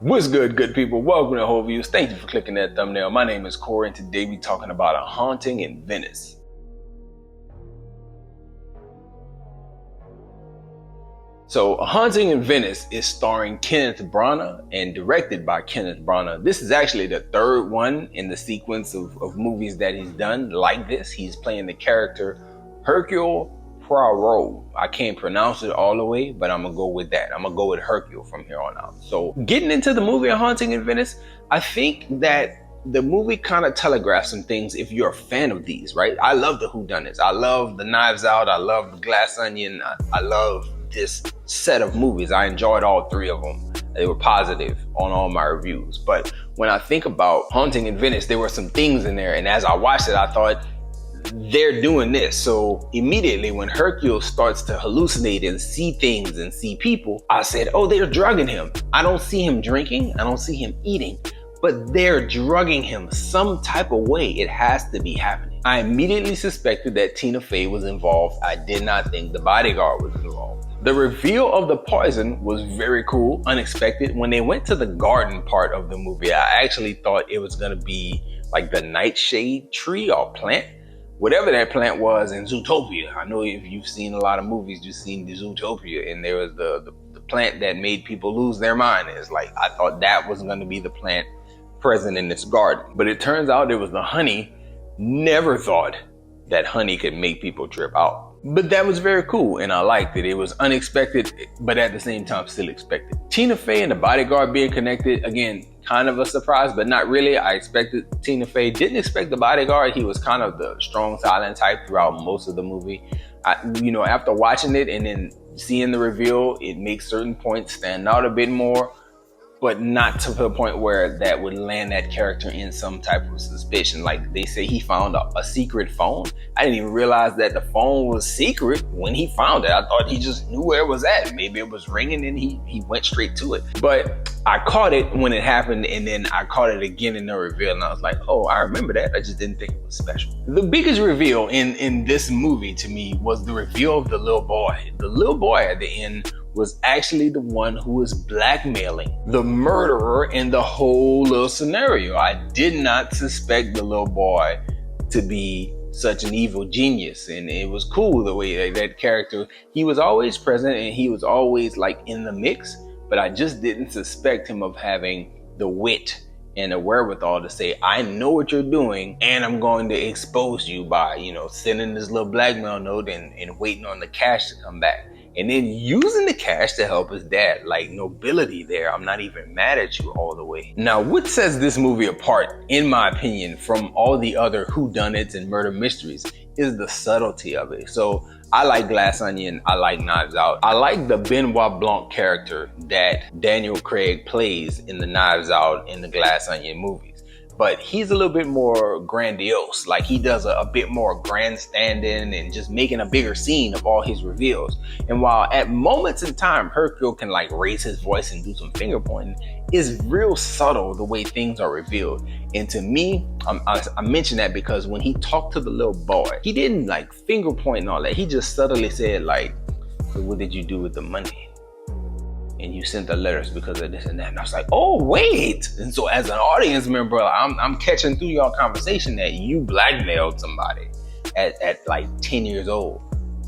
What's good people? Welcome to Whole Views. Thank you for clicking that thumbnail. My name is Corey, and today we're talking about A Haunting in Venice. So, A Haunting in Venice is starring Kenneth Branagh and directed by Kenneth Branagh. This is actually the third one in the sequence of movies that he's done like this. He's playing the character Hercule Poirot. I can't pronounce it all the way, but I'm gonna go with that. I'm gonna go with Hercule from here on out. So getting into the movie A Haunting in Venice, I think that the movie kind of telegraphs some things if you're a fan of these, right? I love the whodunits. I love the Knives Out. I love the Glass Onion. I love this set of movies. I enjoyed all three of them. They were positive on all my reviews. But when I think about Haunting in Venice, there were some things in there. And as I watched it, I thought, they're doing this. So immediately when Hercule starts to hallucinate and see things and see people, I said, oh, they're drugging him. I don't see him drinking. I don't see him eating, but they're drugging him some type of way. It has to be happening. I immediately suspected that Tina Fey was involved. I did not think the bodyguard was involved. The reveal of the poison was very cool, unexpected. When they went to the garden part of the movie, I actually thought it was going to be like the nightshade tree or plant. Whatever that plant was in Zootopia. I know if you've seen a lot of movies, you've seen the Zootopia, and there was the plant that made people lose their mind. It's like, I thought that was going to be the plant present in this garden. But it turns out it was the honey. Never thought that honey could make people trip out. But that was very cool, and I liked it. It was unexpected, but at the same time still expected. Tina Fey and the bodyguard being connected, again, kind of a surprise, but not really. I expected Tina Fey. Didn't expect the bodyguard. He was kind of the strong, silent type throughout most of the movie. After watching it and then seeing the reveal, it makes certain points stand out a bit more, but not to the point where that would land that character in some type of suspicion. Like they say he found a secret phone. I didn't even realize that the phone was secret when he found it. I thought he just knew where it was at. Maybe it was ringing and he went straight to it. But I caught it when it happened, and then I caught it again in the reveal, and I was like, oh, I remember that. I just didn't think it was special. The biggest reveal in this movie to me was the reveal of the little boy. The little boy at the end was actually the one who was blackmailing the murderer in the whole little scenario. I did not suspect the little boy to be such an evil genius, and it was cool the way that character, he was always present and he was always like in the mix, but I just didn't suspect him of having the wit and the wherewithal to say, I know what you're doing and I'm going to expose you by, sending this little blackmail note and waiting on the cash to come back. And then using the cash to help his dad. Like, nobility there. I'm not even mad at you all the way. Now, what sets this movie apart, in my opinion, from all the other whodunits and murder mysteries is the subtlety of it. So I like Glass Onion. I like Knives Out. I like the Benoit Blanc character that Daniel Craig plays in the Knives Out and the Glass Onion movies. But he's a little bit more grandiose. Like, he does a bit more grandstanding and just making a bigger scene of all his reveals. And while at moments in time, Hercule can like raise his voice and do some finger pointing, it's real subtle the way things are revealed. And to me, I mention that because when he talked to the little boy, he didn't like finger point and all that. He just subtly said like, so what did you do with the money? And you sent the letters because of this and that. And I was like, oh, wait. And so as an audience member, I'm catching through your conversation that you blackmailed somebody at like 10 years old.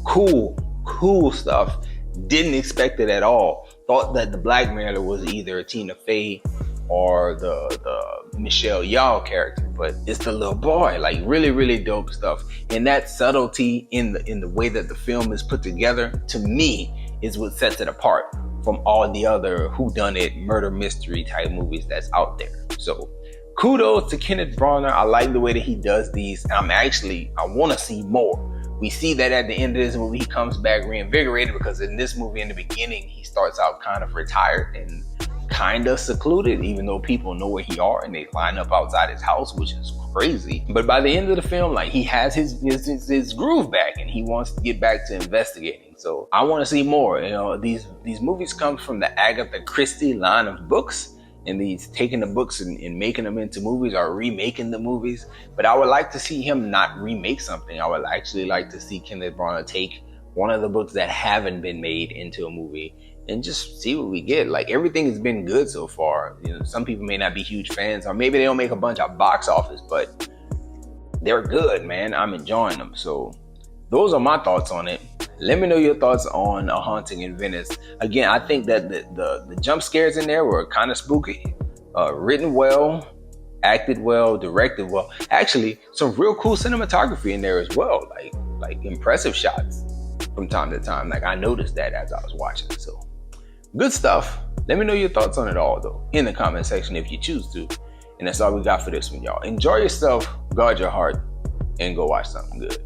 Cool stuff. Didn't expect it at all. Thought that the blackmailer was either Tina Fey or the Michelle Yeoh character, but it's the little boy. Like, really dope stuff. And that subtlety in the way that the film is put together, to me, is what sets it apart from all the other whodunit murder mystery type movies that's out there. So kudos to Kenneth Branagh. I like the way that he does these. I want to see more. We see that at the end of this movie, he comes back reinvigorated, because in this movie, in the beginning, he starts out kind of retired and kind of secluded, even though people know where he are and they line up outside his house, which is crazy. But by the end of the film, like, he has his groove back and he wants to get back to investigating. So I want to see more. These movies come from the Agatha Christie line of books, and he's taking the books and making them into movies or remaking the movies. But I would like to see him not remake something. I would actually like to see Kenneth Branagh take one of the books that haven't been made into a movie and just see what we get. Like, everything has been good so far. You know, some people may not be huge fans, or maybe they don't make a bunch of box office, but they're good, man. I'm enjoying them. So those are my thoughts on it. Let me know your thoughts on A Haunting in Venice. Again, I think that the jump scares in there were kind of spooky. Written well, acted well, directed well. Actually, some real cool cinematography in there as well. Like impressive shots from time to time. Like, I noticed that as I was watching it. So good stuff. Let me know your thoughts on it all, though, in the comment section if you choose to. And that's all we got for this one, y'all. Enjoy yourself, guard your heart, and go watch something good.